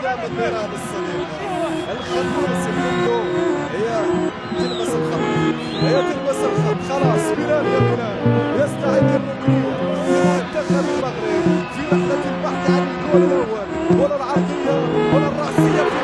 قدام النيران الصديقة. الخط منه هي تلمس الخط، هي تلمس الخط. خلاص بلال يا بلال يستعد الركنية لمنتخب المغرب في رحلة البحث عن الجول الأول. كرة العرضية، كرة الرأسية